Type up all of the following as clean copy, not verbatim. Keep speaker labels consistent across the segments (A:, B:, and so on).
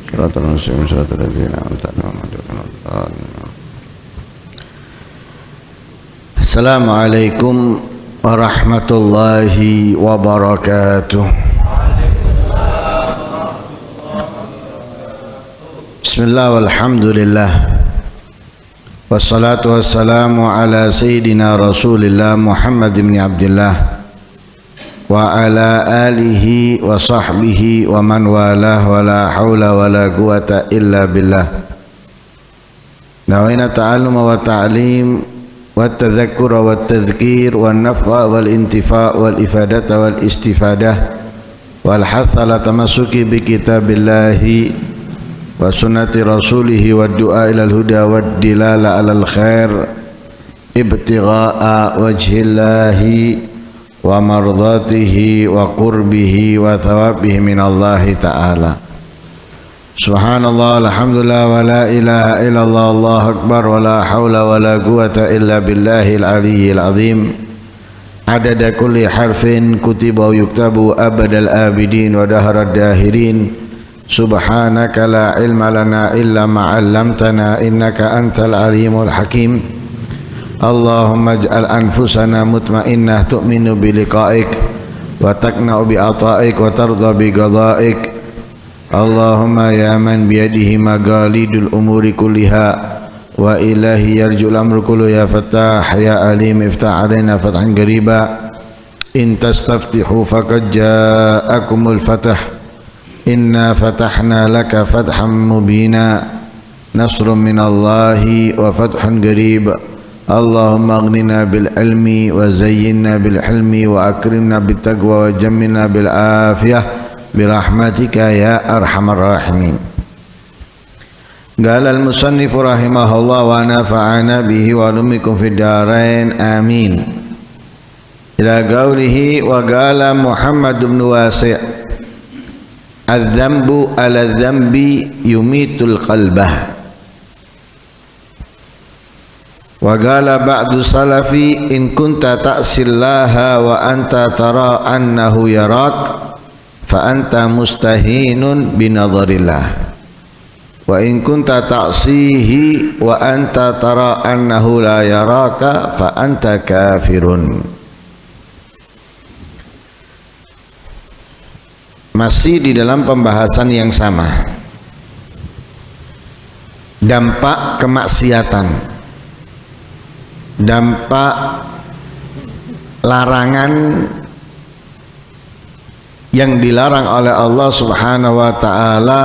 A: Shiratal mustaqim shiratal ladzina an'amta 'alaihim. Assalamualaikum warahmatullahi wabarakatuh. Bismillah walhamdulillah. Wassalatu wassalamu ala sayyidina Rasulillah Muhammad ibn Abdullah wa ala alihi wa sahbihi wa man walah wa la hawla wa la quwata illa billah. Nawaina ta'alluma wa ta'lim wa tadhakkura wa tadhkir wa naf'a wal intifa' wal ifadata wal istifadah wal hatha ala tamassuki bi kitabillahi wa sunnati rasulihi wa du'a ilal huda wa dilala alal khair ibtigha'a wajhillahi wa mardatihi wa qurbihi wa thawabihi minallahi ta'ala. Subhanallah, alhamdulillah, wa la ilaha illallah, Allahu akbar, wa la hawla wa la quwata illa billahil aliyyil azim. Adada kulli harfin kutiba wa yuktabu abadal abidin wa daharad dahirin. Subhanaka la ilma lana illa ma 'allamtana innaka antal alimul hakim. Allahumma ij'al anfusana mutmainnah tu'minu bi liqa'ik wa taqna'u bi ata'ik wa tardha bi qada'ik. Allahumma ya man biyadihi magalidul umuri kulliha wa ilahi yarjul amru kullu ya fattah ya alim iftah alaina fathan qariba in tastaftihu faqad ja'akumul fath inna fatahna laka fathan mubina nasrun minallahi wa fathun qarib. Allahumma aghnina bil ilmi wa zayyinna bil hilmi wa akrimna bit taqwa wa jammilna bil afiyah bi rahmatika ya arhamar rahimin. Qala al musannif rahimahullah wa nafa'ana bihi wa lumikum fid darain amin. Ila qawlihi wa qala Muhammad bin Wasi' adz-dzambu ala dzambi yumitul qalbah. Wa qala ba'du salafi in kunta ta'sillaha wa anta tara annahu yarak fa anta mustahinun binadharillah wa in kunta ta'sihi wa anta tara annahu la yaraka fa anta kafirun. Masih di dalam pembahasan yang sama, dampak kemaksiatan, dampak larangan yang dilarang oleh Allah Subhanahu wa ta'ala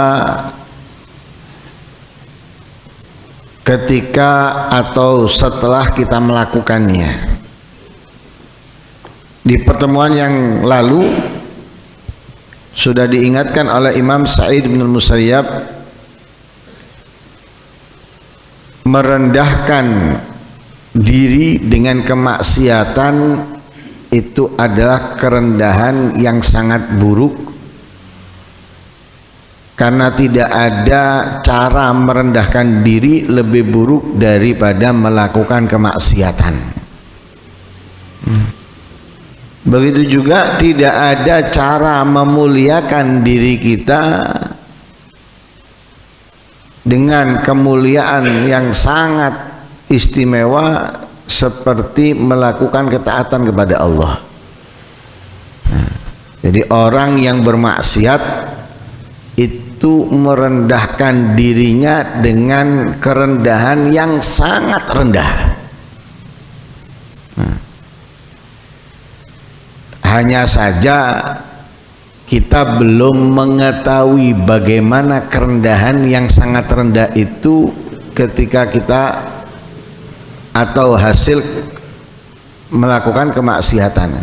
A: ketika atau setelah kita melakukannya. Di pertemuan yang lalu sudah diingatkan oleh Imam Sa'id bin Musayyab merendahkan diri dengan kemaksiatan itu adalah kerendahan yang sangat buruk, karena tidak ada cara merendahkan diri lebih buruk daripada melakukan kemaksiatan. Begitu juga tidak ada cara memuliakan diri kita dengan kemuliaan yang sangat istimewa seperti melakukan ketaatan kepada Allah. Jadi orang yang bermaksiat itu merendahkan dirinya dengan kerendahan yang sangat rendah. Hanya saja kita belum mengetahui bagaimana kerendahan yang sangat rendah itu ketika kita atau hasil melakukan kemaksiatan.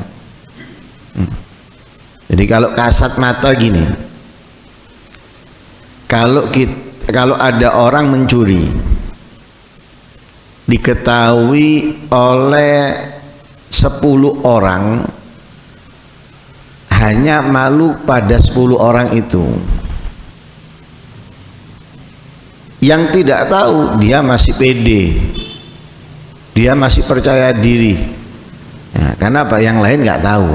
A: Jadi kalau kasat mata gini, kalau ada orang mencuri diketahui oleh 10 orang, hanya malu pada 10 orang itu. Yang tidak tahu dia masih pede, dia masih percaya diri. Ya, karena apa? Yang lain nggak tahu.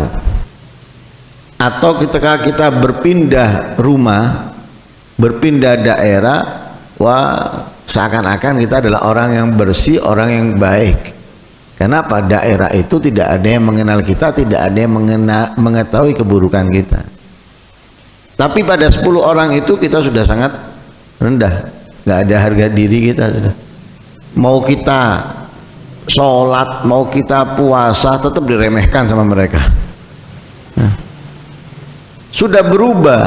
A: Atau ketika kita berpindah rumah, berpindah daerah, wah seakan-akan kita adalah orang yang bersih, orang yang baik. Kenapa? Daerah itu tidak ada yang mengenal kita, tidak ada yang mengetahui keburukan kita. Tapi pada 10 orang itu kita sudah sangat rendah, nggak ada harga diri kita sudah. Mau kita sholat, mau kita puasa, tetap diremehkan sama mereka. Nah, sudah berubah,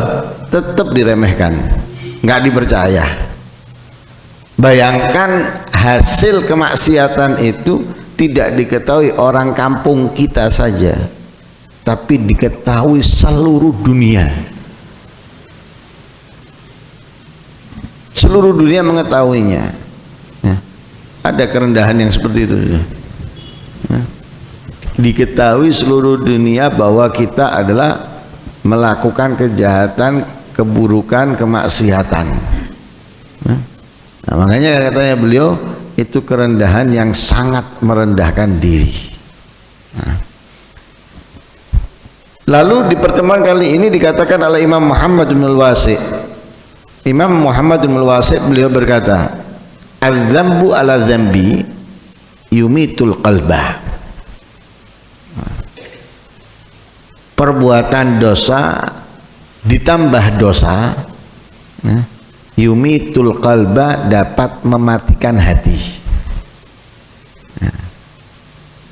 A: tetap diremehkan, nggak dipercaya. Bayangkan hasil kemaksiatan itu tidak diketahui orang kampung kita saja, tapi diketahui seluruh dunia. Seluruh dunia mengetahuinya. Ya. Ada kerendahan yang seperti itu. Ya. Diketahui seluruh dunia bahwa kita adalah melakukan kejahatan, keburukan, kemaksiatan. Ya. Nah, makanya katanya beliau, itu kerendahan yang sangat merendahkan diri. Nah. Lalu di pertemuan kali ini dikatakan oleh Imam Muhammad bin Al-Wasi'. Imam Muhammad bin Al-Wasi' beliau berkata, "Adz-dzambu ala dzambi yumitul qalbah." Perbuatan dosa ditambah dosa, yumitul qalba, dapat mematikan hati. Nah,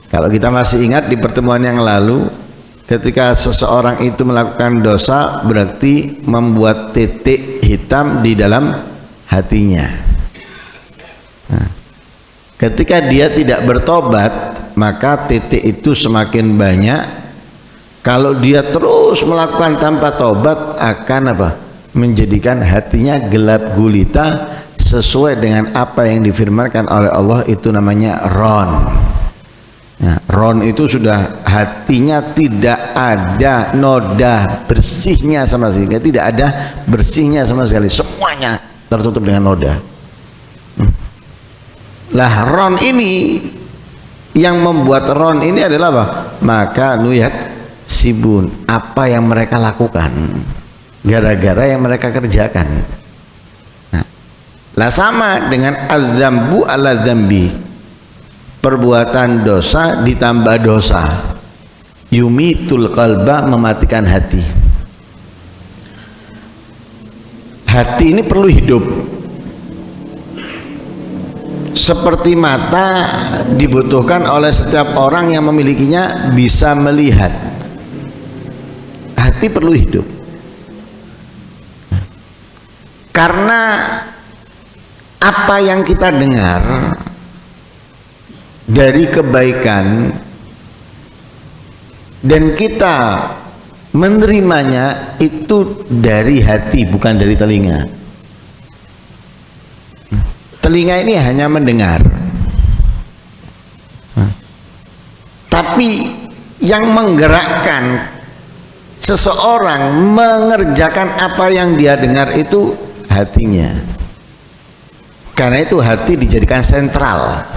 A: kalau kita masih ingat di pertemuan yang lalu, ketika seseorang itu melakukan dosa, berarti membuat titik hitam di dalam hatinya. Nah, ketika dia tidak bertobat, maka titik itu semakin banyak. Kalau dia terus melakukan tanpa tobat, akan apa? Menjadikan hatinya gelap gulita, sesuai dengan apa yang difirmankan oleh Allah, itu namanya ron. Nah, ron itu sudah hatinya tidak ada noda bersihnya sama sekali, tidak ada bersihnya sama sekali, semuanya tertutup dengan noda. Lah ron ini, yang membuat ron ini adalah apa? Maka nuyak sibun, apa yang mereka lakukan, gara-gara yang mereka kerjakan. Nah, lah sama dengan az-dzambu ala dzambi, perbuatan dosa ditambah dosa, yumitul qalba, mematikan hati. Hati ini perlu hidup. Seperti mata dibutuhkan oleh setiap orang yang memilikinya bisa melihat. Hati perlu hidup. Karena apa yang kita dengar dari kebaikan dan kita menerimanya itu dari hati, bukan dari telinga. Telinga ini hanya mendengar, tapi yang menggerakkan seseorang mengerjakan apa yang dia dengar itu hatinya. Karena itu hati dijadikan sentral,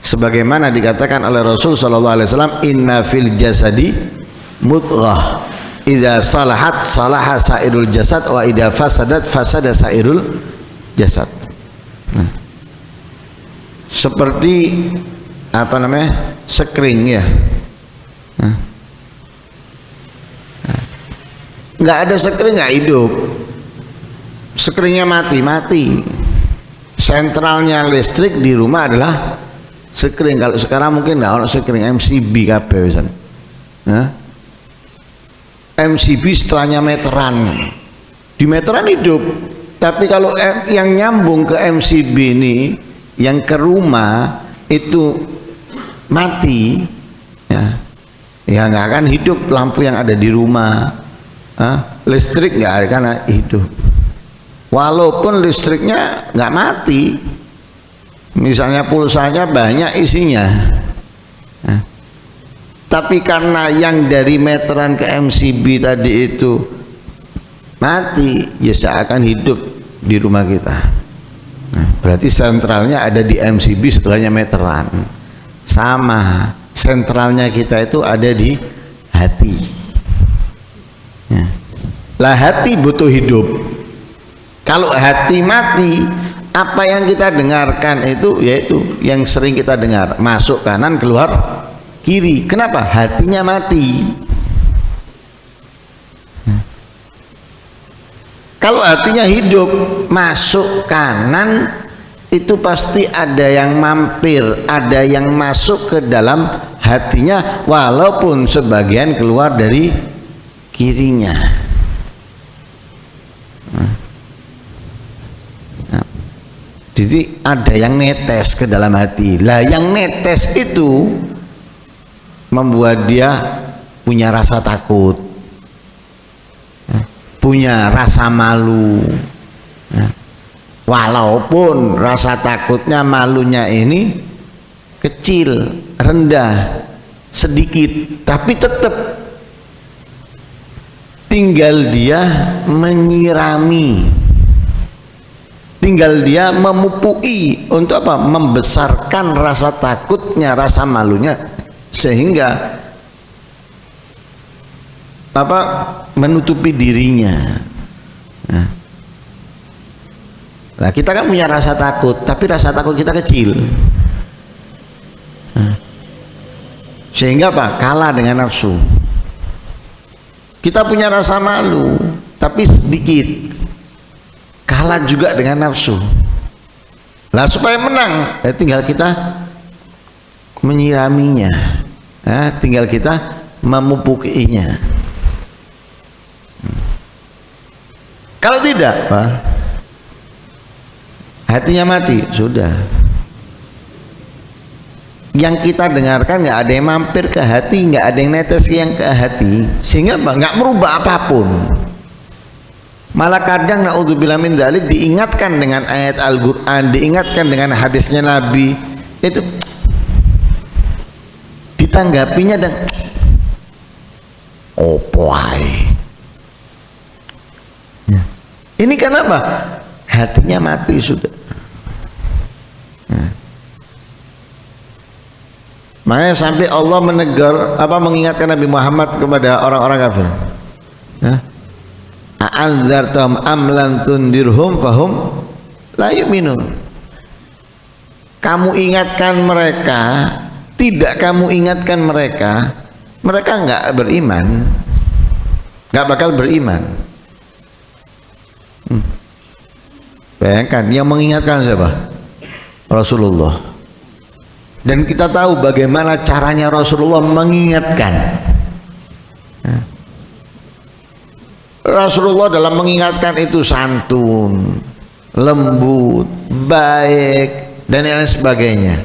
A: sebagaimana dikatakan oleh Rasul sallallahu alaihi wasallam, inna fil jasadi mudghah idza salahat salaha sairul jasad wa idza fasadat fasada sairul jasad. Nah, seperti apa namanya, sekring ya. Nah, nggak ada sekring nggak hidup. Sekringnya mati. Sentralnya listrik di rumah adalah sekring. Kalau sekarang mungkin nggak ada sekring, MCB kabeh wisan. Nah, MCB setelahnya meteran. Di meteran hidup. Tapi kalau yang nyambung ke MCB ini, yang ke rumah itu mati, ya nggak akan hidup. Lampu yang ada di rumah, listrik nggak akan hidup. Walaupun listriknya nggak mati, misalnya pulsanya banyak isinya, tapi karena yang dari meteran ke MCB tadi itu mati, ya seakan hidup di rumah kita. Nah, berarti sentralnya ada di MCB, setelahnya meteran. Sama, sentralnya kita itu ada di hati. Ya. Lah hati butuh hidup. Kalau hati mati, apa yang kita dengarkan itu yaitu yang sering kita dengar, masuk kanan keluar kiri. Kenapa? Hatinya mati. Kalau hatinya hidup, masuk kanan itu pasti ada yang mampir, ada yang masuk ke dalam hatinya, walaupun sebagian keluar dari kirinya. Jadi ada yang netes ke dalam hati. Lah yang netes itu membuat dia punya rasa takut, punya rasa malu. Walaupun rasa takutnya, malunya ini kecil, rendah, sedikit, tapi tetap tinggal dia menyirami, tinggal dia memupui untuk apa? Membesarkan rasa takutnya, rasa malunya, sehingga apa? Menutupi dirinya. Nah, kita kan punya rasa takut, tapi rasa takut kita kecil, sehingga apa? Kalah dengan nafsu. Kita punya rasa malu, tapi sedikit, kalah juga dengan nafsu. Lah supaya menang, tinggal kita menyiraminya, tinggal kita memupukinya. Kalau tidak, Pak, hatinya mati, sudah. Yang kita dengarkan nggak ada yang mampir ke hati, nggak ada yang netes yang ke hati, sehingga nggak merubah apapun. Malah kadang naudzubillah min dzalik diingatkan dengan ayat Al-Quran, diingatkan dengan hadisnya Nabi, itu ditanggapinya dan opoai. Ini kenapa? Hatinya mati sudah. Makanya sampai Allah menegur, mengingatkan Nabi Muhammad kepada orang-orang kafir. A'anzartum am lan tundirhum fahum la yu'minun. Kamu ingatkan mereka, tidak kamu ingatkan mereka, mereka enggak beriman, enggak bakal beriman. Bayangkan, yang mengingatkan siapa? Rasulullah. Dan kita tahu bagaimana caranya Rasulullah mengingatkan. Rasulullah dalam mengingatkan itu santun, lembut, baik, dan lain sebagainya.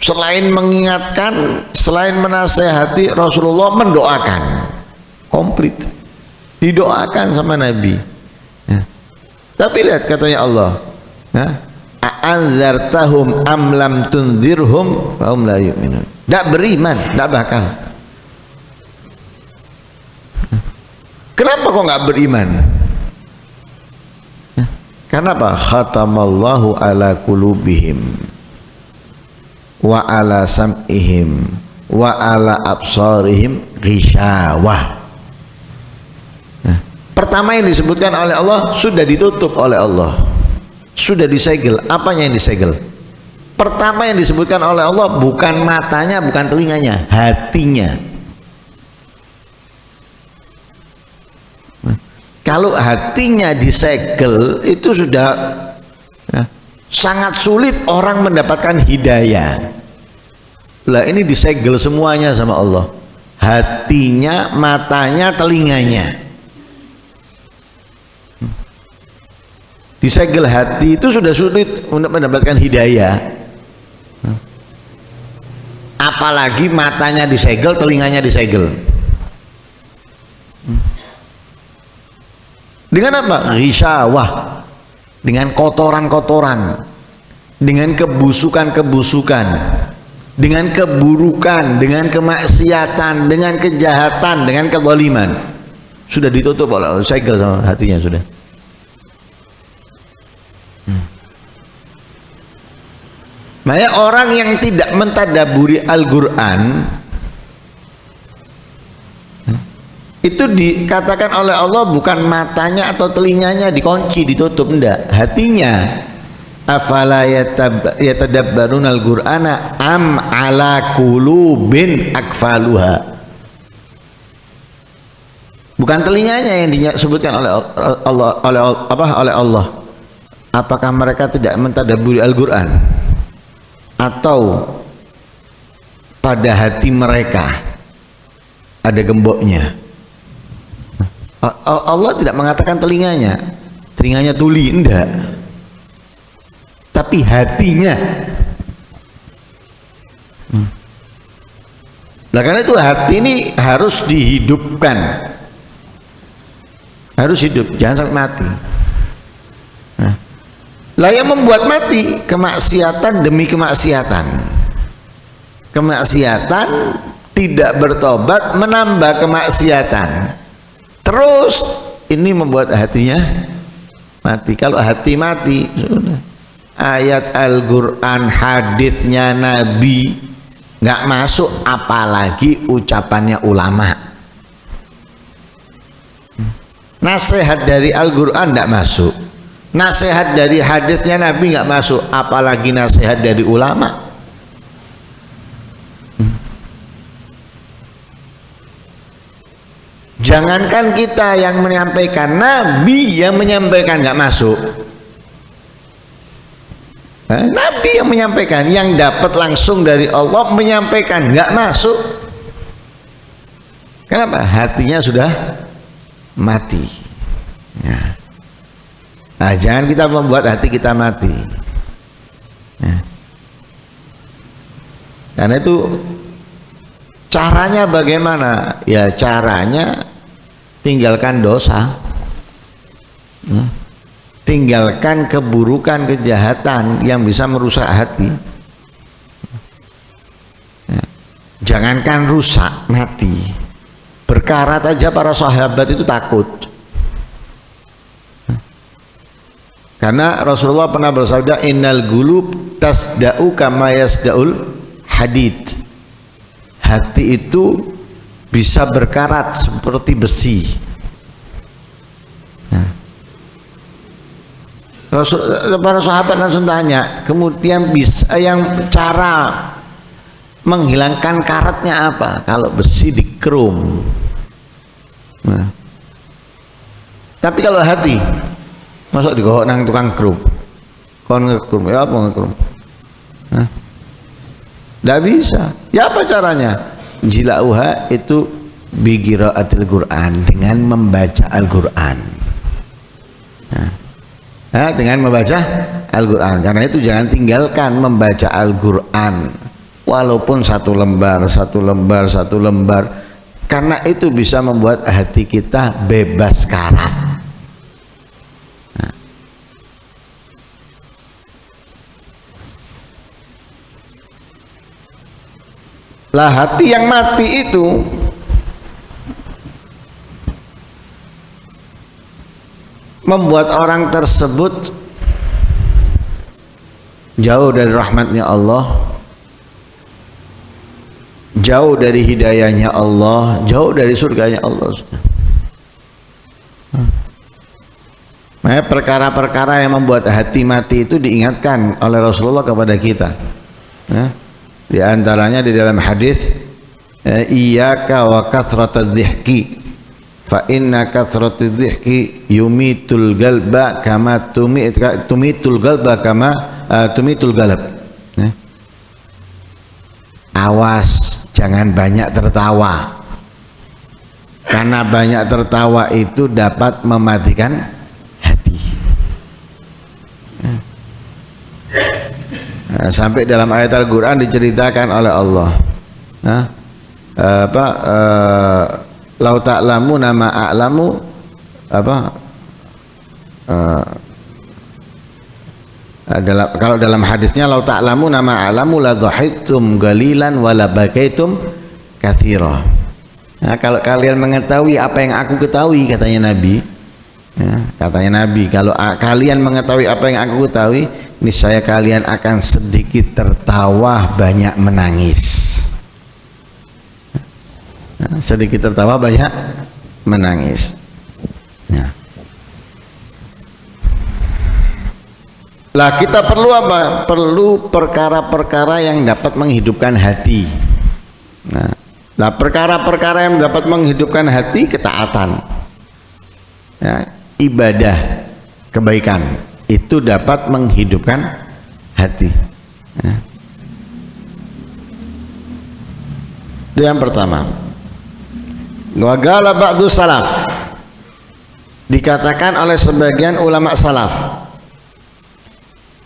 A: Selain mengingatkan, selain menasehati, Rasulullah mendoakan. Komplit. Didoakan sama Nabi. Tapi lihat katanya Allah, a'anzartahum am lam tunzirhum fahum la yu'minun. Tidak beriman, tidak bakal. Kenapa kok nggak beriman? Karena apa? Khatamallahu ala qulubihim wa ala sam'ihim wa ala absarihim ghishawah. Pertama yang disebutkan oleh Allah sudah ditutup oleh Allah, sudah disegel. Apanya yang disegel? Pertama yang disebutkan oleh Allah bukan matanya, bukan telinganya, hatinya. Kalau hatinya disegel, itu sudah sangat sulit orang mendapatkan hidayah. Lah ini disegel semuanya sama Allah, hatinya, matanya, telinganya. Disegel hati itu sudah sulit untuk mendapatkan hidayah, apalagi matanya disegel, telinganya disegel. Dengan apa? Ghishawah, dengan kotoran-kotoran, dengan kebusukan-kebusukan, dengan keburukan, dengan kemaksiatan, dengan kejahatan, dengan kezaliman. Sudah ditutup oleh Allah, segel sama hatinya sudah. Makanya orang yang tidak mentadaburi Al-Quran, Itu dikatakan oleh Allah bukan matanya atau telinganya dikunci, ditutup, enggak, hatinya. Afala yatadabbaruna al-Qur'ana am ala qulubin akfaluha. Bukan telinganya yang disebutkan oleh Allah. Apakah mereka tidak mentadabburi Al-Qur'an, atau pada hati mereka ada gemboknya? Allah tidak mengatakan telinganya tuli, enggak, tapi hatinya. Nah, karena itu hati ini harus dihidupkan, harus hidup, jangan sampai mati. Lah yang membuat mati kemaksiatan demi kemaksiatan, tidak bertobat menambah kemaksiatan. Terus ini membuat hatinya mati. Kalau hati mati, sudah. Ayat Al-Qur'an, hadisnya Nabi nggak masuk, apalagi ucapannya ulama. Nasihat dari Al-Qur'an nggak masuk, nasihat dari hadisnya Nabi nggak masuk, apalagi nasihat dari ulama. Jangankan kita yang menyampaikan, Nabi yang menyampaikan nggak masuk. Nabi yang menyampaikan, yang dapat langsung dari Allah menyampaikan, nggak masuk. Kenapa? Hatinya sudah mati. Ya. Nah, jangan kita membuat hati kita mati. Ya. Karena itu caranya bagaimana? Ya caranya tinggalkan dosa, tinggalkan keburukan, kejahatan yang bisa merusak hati. Jangankan rusak, mati. Berkarat aja para sahabat itu takut, karena Rasulullah pernah bersabda, innal gulub tasda'u kama yasda'ul hadid. Hati itu bisa berkarat seperti besi. Para sahabat langsung tanya, kemudian bisa yang cara menghilangkan karatnya apa? Kalau besi dikerum. Tapi kalau hati, masuk digowok nang tukang kerum, kon ngekerum, ya apa ngekerum? Tidak bisa. Ya apa caranya? Jilauha itu biqiraatil Qur'an, dengan membaca Al-Qur'an. Dengan membaca Al-Qur'an. Karena itu jangan tinggalkan membaca Al-Qur'an, walaupun satu lembar, karena itu bisa membuat hati kita bebas karat. Lah hati yang mati itu membuat orang tersebut jauh dari rahmatnya Allah, jauh dari hidayahnya Allah, jauh dari surganya Allah. Makanya perkara-perkara yang membuat hati mati itu diingatkan oleh Rasulullah kepada kita. Di antaranya di dalam hadis, iyyaka wa kathratadz dzihki fa inna kathratadz dzihki yumitul qalba kama tumitul qalba kama tumitul qalb. Awas, jangan banyak tertawa, karena banyak tertawa itu dapat mematikan hati. Sampai dalam ayat Al-Qur'an diceritakan oleh Allah, lau ta'lamu nama a'lamu, kalau dalam hadisnya lau ta'lamu nama a'lamu la dhahiktum qalilan wa la bakaitum katsira. Kalau kalian mengetahui apa yang aku ketahui, katanya Nabi, kalau kalian mengetahui apa yang aku ketahui, niscaya kalian akan sedikit tertawa, banyak menangis. Sedikit tertawa, banyak menangis. Ya. Lah kita perlu apa? Perlu perkara-perkara yang dapat menghidupkan hati. Nah, perkara-perkara yang dapat menghidupkan hati, ketaatan, ya, ibadah, kebaikan, itu dapat menghidupkan hati. Ya. Itu yang pertama. Wa qala ba'du salaf, dikatakan oleh sebagian ulama salaf,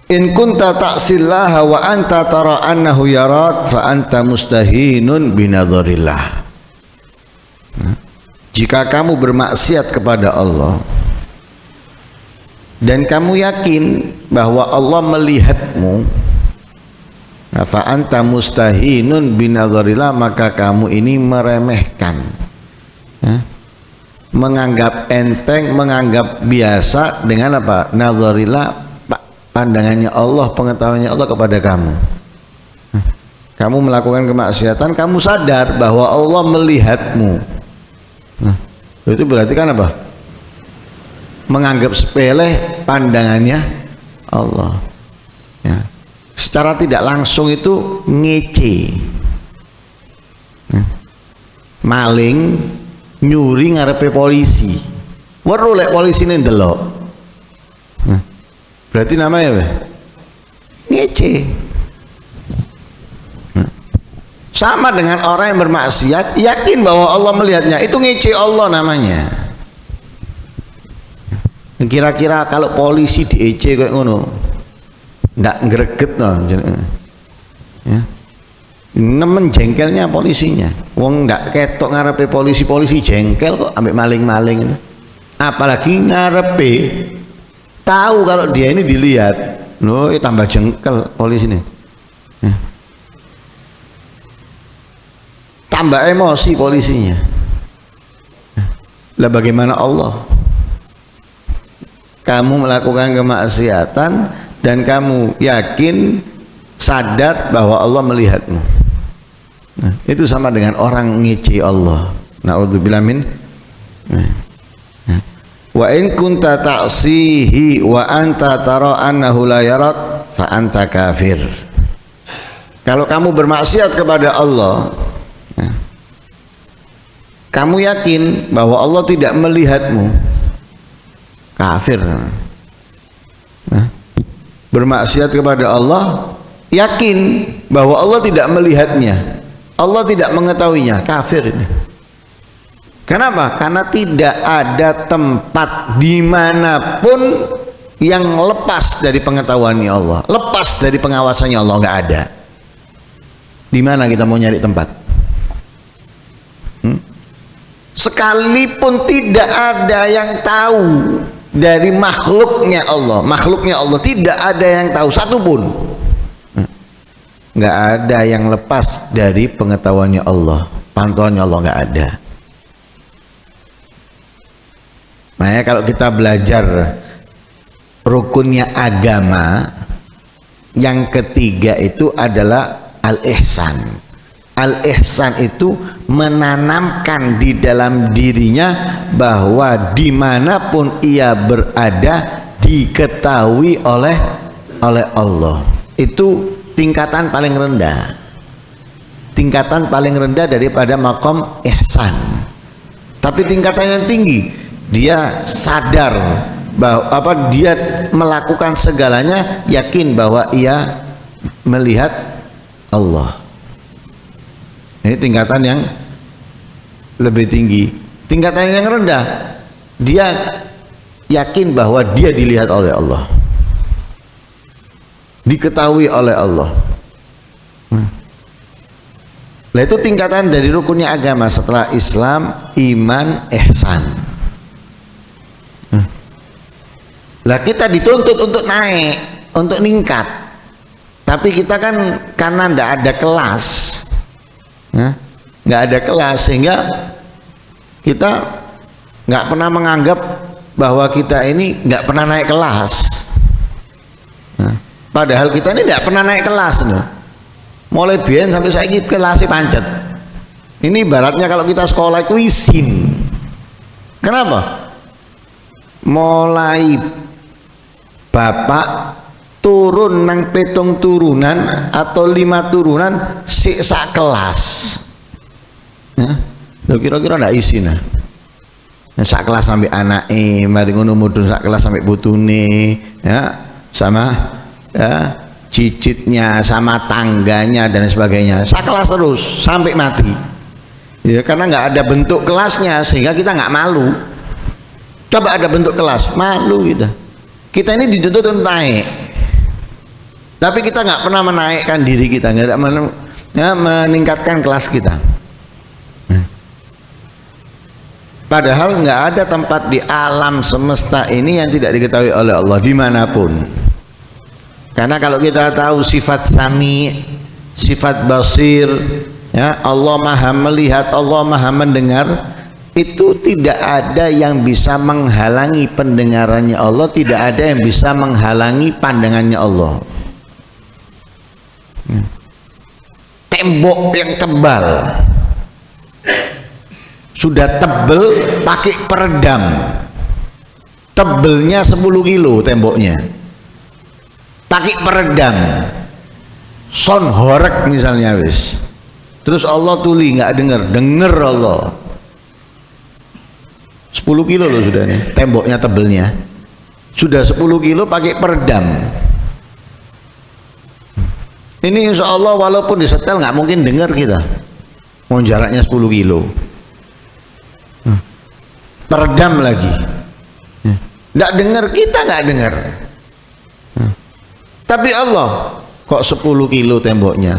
A: in kunta ta'sillaha wa anta tara annahu yarak fa anta mustahinun binadharillah. Jika kamu bermaksiat kepada Allah dan kamu yakin bahwa Allah melihatmu, fa anta mustahinun binadharillah, maka kamu ini meremehkan, menganggap enteng, menganggap biasa dengan apa? Nadharillah, pandangannya Allah, pengetahuannya Allah kepada kamu. Kamu melakukan kemaksiatan, kamu sadar bahwa Allah melihatmu. Itu berarti kan apa? Menganggap sepele pandangannya Allah. Ya. Secara tidak langsung itu ngece. Maling nyuri ngarepe polisi. Weruh lek polisine ndelok. Berarti namanya apa? Ngece. Sama dengan orang yang bermaksiat yakin bahwa Allah melihatnya, itu ngece Allah namanya. Kira-kira kalau polisi diece kayak ngono, ndak greget no. Ya. Nemen jengkelnya polisinya. Wong ndak ketok ngarepe polisi jengkel kok ambek maling-maling itu. Apalagi ngarepe tahu kalau dia ini dilihat, loh, tambah jengkel polisi ini, ya. Tambah emosi polisinya. Lah bagaimana Allah? Kamu melakukan kemaksiatan dan kamu yakin, sadar bahwa Allah melihatmu. Nah, itu sama dengan orang ngece Allah. Na'udzubillah min. Wa in kunta ta'sihi wa anta tara annahu la yarak fa anta kafir. Kalau kamu bermaksiat kepada Allah, ya, kamu yakin bahwa Allah tidak melihatmu, kafir. Nah, bermaksiat kepada Allah, yakin bahwa Allah tidak melihatnya, Allah tidak mengetahuinya, kafir ini. Kenapa? Karena tidak ada tempat dimanapun yang lepas dari pengetahuannya Allah, lepas dari pengawasannya Allah, nggak ada. Di mana kita mau nyari tempat? Sekalipun tidak ada yang tahu dari makhluknya Allah tidak ada yang tahu satupun. Nggak ada yang lepas dari pengetahuannya Allah, pantauannya Allah nggak ada. Makanya kalau kita belajar rukunnya agama, yang ketiga itu adalah al-ihsan. Al-ihsan itu menanamkan di dalam dirinya bahwa dimanapun ia berada diketahui oleh Allah. Itu tingkatan paling rendah, tingkatan paling rendah daripada makom ihsan. Tapi tingkatan yang tinggi, dia sadar bahwa dia melakukan segalanya yakin bahwa ia melihat Allah. Ini tingkatan yang lebih tinggi. Tingkatan yang rendah, dia yakin bahwa dia dilihat oleh Allah, diketahui oleh Allah. Nah, itu tingkatan dari rukunnya agama setelah Islam, iman, ihsan. Lah kita dituntut untuk naik, untuk ningkat. Tapi kita kan karena ndak ada kelas, ya, nggak ada kelas, sehingga kita nggak pernah menganggap bahwa kita ini nggak pernah naik kelas. Nah, padahal kita ini nggak pernah naik kelas, loh. Mulai biyen sampai saiki kelasnya pancet. Ini ibaratnya kalau kita sekolah itu isin. Kenapa? Mulai bapak turun nang petung turunan atau 5 turunan sak kelas. Ya, kira-kira ndak isi nah. Sak kelas sampai anake, mari ngono mudhun sak kelas sampai putune, ya, sama ya, cicitnya, sama tangganya dan sebagainya. Sak kelas terus sampai mati. Ya, karena nggak ada bentuk kelasnya sehingga kita nggak malu. Coba ada bentuk kelas, malu kita. Kita ini dituntut untuk naik, tapi kita nggak pernah menaikkan diri kita, nggak ada meningkatkan kelas kita. Padahal nggak ada tempat di alam semesta ini yang tidak diketahui oleh Allah dimanapun. Karena kalau kita tahu sifat sami, sifat basir, ya, Allah maha melihat, Allah maha mendengar, itu tidak ada yang bisa menghalangi pendengarannya Allah, tidak ada yang bisa menghalangi pandangannya Allah. Tembok yang tebal sudah tebel pakai peredam, tebelnya 10 kilo temboknya, pakai peredam, son horek misalnya wis, terus Allah tuli nggak denger Allah 10 kilo loh sudah nih temboknya, tebelnya sudah 10 kilo pakai peredam. Ini insya Allah walaupun disetel nggak mungkin dengar kita, mau jaraknya 10 kilo. Peredam lagi, nggak dengar, kita nggak dengar. Tapi Allah kok 10 kilo temboknya,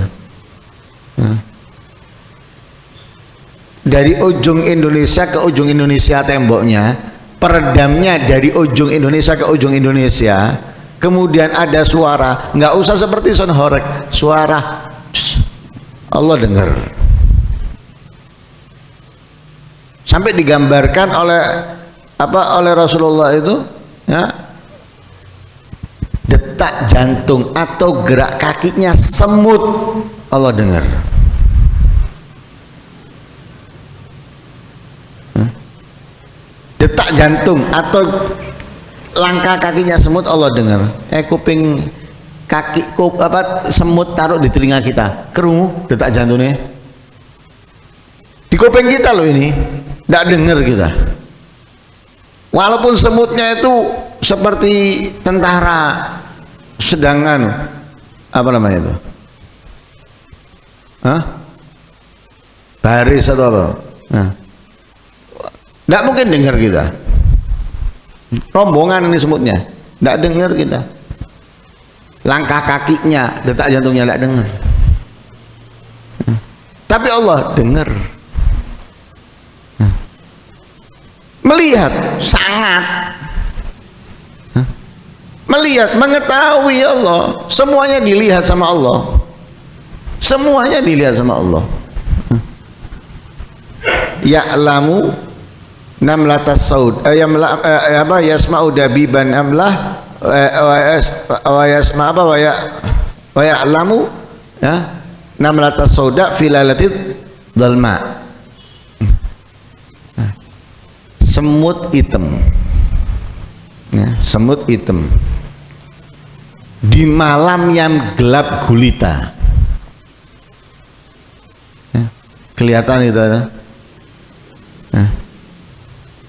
A: dari ujung Indonesia ke ujung Indonesia temboknya, peredamnya dari ujung Indonesia ke ujung Indonesia. Kemudian ada suara, nggak usah seperti sound horek, suara Allah dengar. Sampai digambarkan oleh Rasulullah itu, ya, detak jantung atau gerak kakinya semut Allah dengar. Detak jantung atau langkah kakinya semut Allah dengar. Kuping kaki semut taruh di telinga kita, kerungu detak jantungnya di kuping kita loh, ini nggak dengar kita. Walaupun semutnya itu seperti tentara sedangkan apa namanya itu, baris atau apa, nggak mungkin dengar kita. Rombongan ini semutnya nggak dengar kita. Langkah kakinya, detak jantungnya nggak dengar. Tapi Allah dengar. Melihat, sangat melihat, mengetahui Allah, semuanya dilihat sama Allah, semuanya dilihat sama Allah. Ya'lamu namlatas saud, yasma'u dabiban amlah, wa yasma' apa, wa ya'lamu, ya, namlatas sauda filalatid dalma, semut hitam, ya, semut hitam di malam yang gelap gulita, ya, kelihatan itu, ya.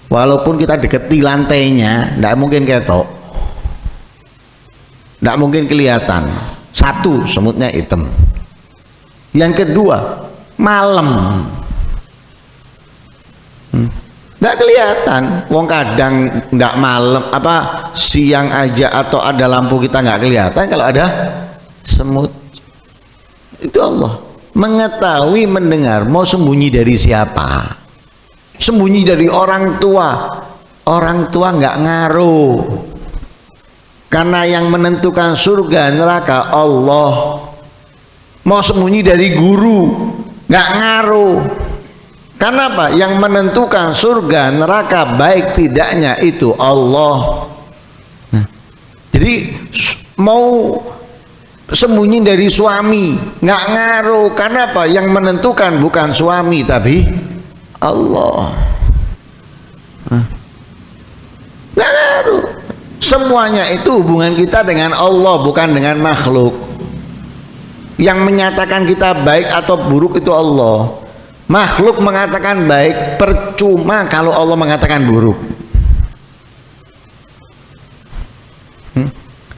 A: Walaupun kita deketi lantainya tidak mungkin ketok, tidak mungkin kelihatan. Satu, semutnya hitam. Yang kedua, malam, nggak kelihatan. Wong kadang nggak malam, apa siang aja atau ada lampu kita nggak kelihatan kalau ada semut. Itu Allah mengetahui, mendengar. Mau sembunyi dari siapa? Sembunyi dari orang tua. Orang tua nggak ngaruh, karena yang menentukan surga neraka Allah. Mau sembunyi dari guru nggak ngaruh. Karena apa? Yang menentukan surga neraka baik tidaknya itu Allah. Jadi mau sembunyi dari suami nggak ngaruh. Karena apa? Yang menentukan bukan suami tapi Allah. Nggak ngaruh. Semuanya itu hubungan kita dengan Allah, bukan dengan makhluk. Yang menyatakan kita baik atau buruk itu Allah. Makhluk mengatakan baik percuma kalau Allah mengatakan buruk.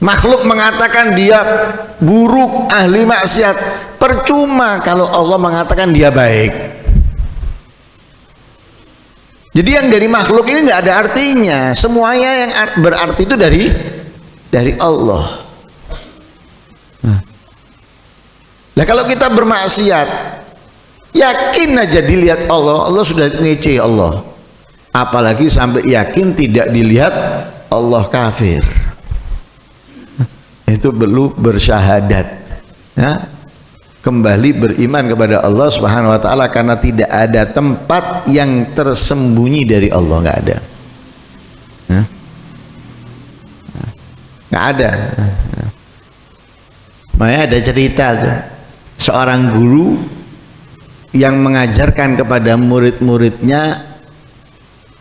A: Makhluk mengatakan dia buruk, ahli maksiat, percuma kalau Allah mengatakan dia baik. Jadi yang dari makhluk ini nggak ada artinya. Semuanya yang berarti itu dari Allah. Nah kalau kita bermaksiat, yakin aja dilihat Allah, Allah sudah ngece Allah. Apalagi sampai yakin tidak dilihat, Allah kafir. Itu perlu bersyahadat, ya. Kembali beriman kepada Allah Subhanahu wa taala, karena tidak ada tempat yang tersembunyi dari Allah, nggak ada. Nggak ada. Makanya ada cerita tuh, seorang guru yang mengajarkan kepada murid-muridnya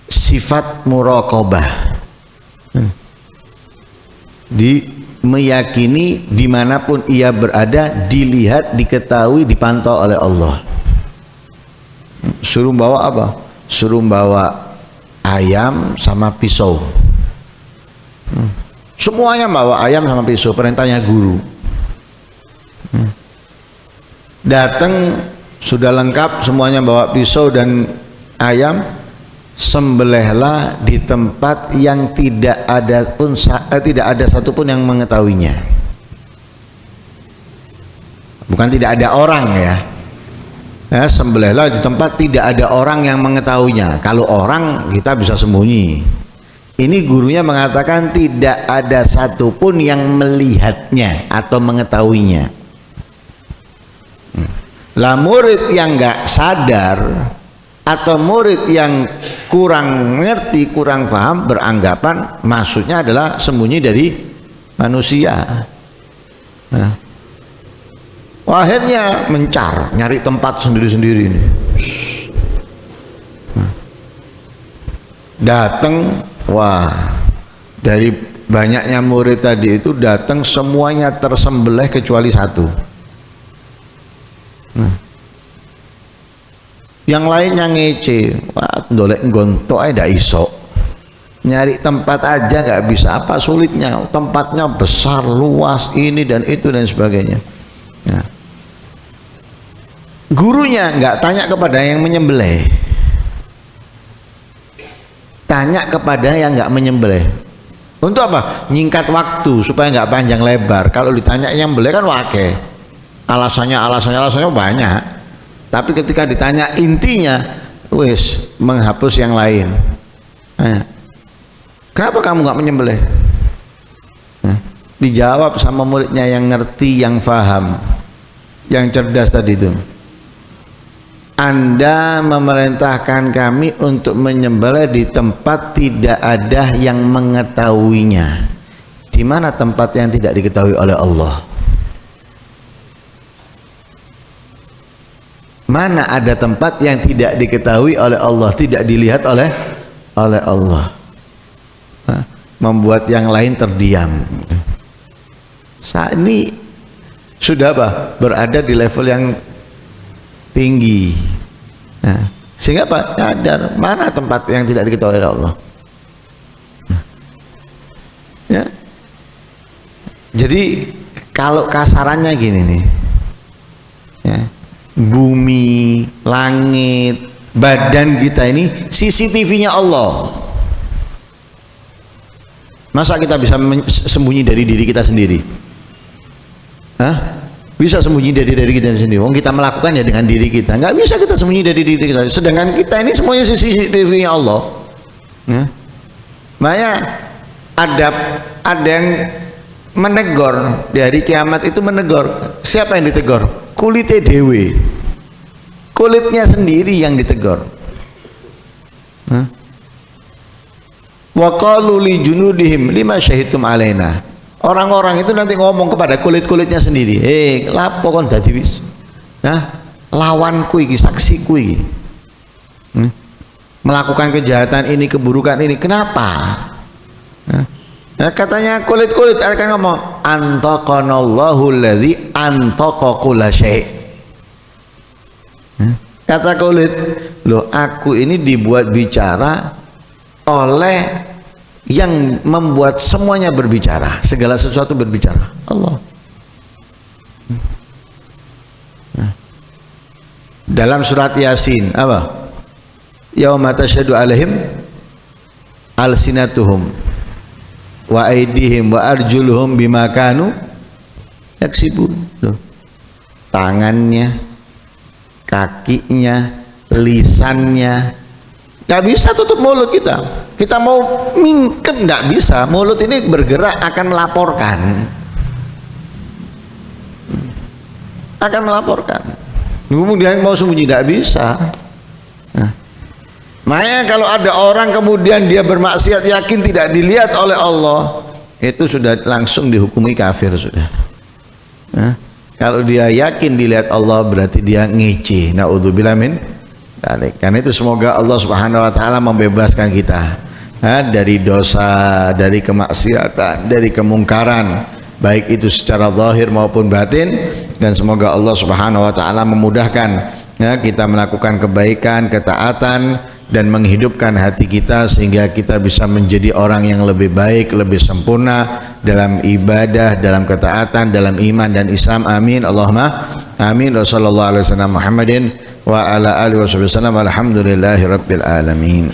A: sifat muraqabah, meyakini dimanapun ia berada dilihat, diketahui, dipantau oleh Allah. Suruh bawa apa? Suruh bawa ayam sama pisau. Semuanya bawa ayam sama pisau, perintahnya guru. Datang sudah lengkap semuanya, bawa pisau dan ayam. Sembelihlah di tempat yang tidak ada satupun yang mengetahuinya. Bukan tidak ada orang ya. Sembelihlah di tempat tidak ada orang yang mengetahuinya. Kalau orang kita bisa sembunyi. Ini gurunya mengatakan tidak ada satupun yang melihatnya atau mengetahuinya. Lah murid yang nggak sadar atau murid yang kurang mengerti, kurang paham, beranggapan maksudnya adalah sembunyi dari manusia. Nah, akhirnya mencar, nyari tempat sendiri-sendiri ini. Datang, wah, dari banyaknya murid tadi itu datang semuanya tersembelih kecuali satu. Yang lainnya ngece, wah dolek gontok aja ndak iso, nyari tempat aja nggak bisa, apa sulitnya, tempatnya besar, luas, ini dan itu dan sebagainya. Nah, gurunya nggak tanya kepada yang menyembelih, tanya kepada yang nggak menyembelih. Untuk apa? Nyingkat waktu supaya nggak panjang lebar. Kalau ditanya yang menyembelih kan wake, alasannya banyak. Tapi ketika ditanya intinya, wis menghapus yang lain. Kenapa kamu nggak menyembelih? Dijawab sama muridnya yang ngerti, yang faham, yang cerdas tadi itu. Anda memerintahkan kami untuk menyembelih di tempat tidak ada yang mengetahuinya. Di mana tempat yang tidak diketahui oleh Allah? Mana ada tempat yang tidak diketahui oleh Allah, tidak dilihat oleh Allah, membuat yang lain terdiam. Saat ini sudah apa? Berada di level yang tinggi. Sehingga apa? Sadar mana tempat yang tidak diketahui oleh Allah. Ya. Jadi kalau kasarannya gini nih, ya. Bumi, langit, badan kita ini CCTV-nya Allah. Masa kita bisa sembunyi dari diri kita sendiri? Bisa sembunyi dari kita sendiri? Wong kita melakukan ya dengan diri kita. Nggak bisa kita sembunyi dari diri kita. Sedangkan kita ini semuanya CCTV-nya Allah. Makanya ada yang menegur di hari kiamat itu, menegur. Siapa yang ditegur? Kulitnya dewe, kulitnya sendiri yang ditegur. Wa qalu li junudihim lima syahidtum alaina. Orang-orang itu nanti ngomong kepada kulit-kulitnya sendiri, lapo kon dadi wis lawanku iki, saksiku iki, melakukan kejahatan ini, keburukan ini. Kenapa? Nah, katanya kulit-kulit akan ngomong antaqanallahu alladzi antaqa kulla syai'. Kata kulit, loh aku ini dibuat bicara oleh yang membuat semuanya berbicara, segala sesuatu berbicara, Allah. Dalam surat Yasin apa? Yauma tasyhadu alaihim alsinatuhum wa aydihim wa arjuluhum bima kanu yaksibun. Tangannya, kakinya, lisannya, nggak bisa tutup mulut kita. Kita mau mingkem nggak bisa. Mulut ini bergerak akan melaporkan, akan melaporkan. Kemudian mau sembunyi tidak bisa. Makanya kalau ada orang kemudian dia bermaksiat yakin tidak dilihat oleh Allah, itu sudah langsung dihukumi kafir sudah. Kalau dia yakin dilihat Allah berarti dia ngece. Naudzubillah min dzalik. Karena itu semoga Allah Subhanahu wa taala membebaskan kita dari dosa, dari kemaksiatan, dari kemungkaran, baik itu secara zahir maupun batin, dan semoga Allah Subhanahu wa taala memudahkan kita melakukan kebaikan, ketaatan, dan menghidupkan hati kita sehingga kita bisa menjadi orang yang lebih baik, lebih sempurna dalam ibadah, dalam ketaatan, dalam iman dan Islam. Amin Allahumma amin. Wassallallahu alaihi wasallam Muhammadin wa ala alihi wasallam. Alhamdulillahi rabbil alamin.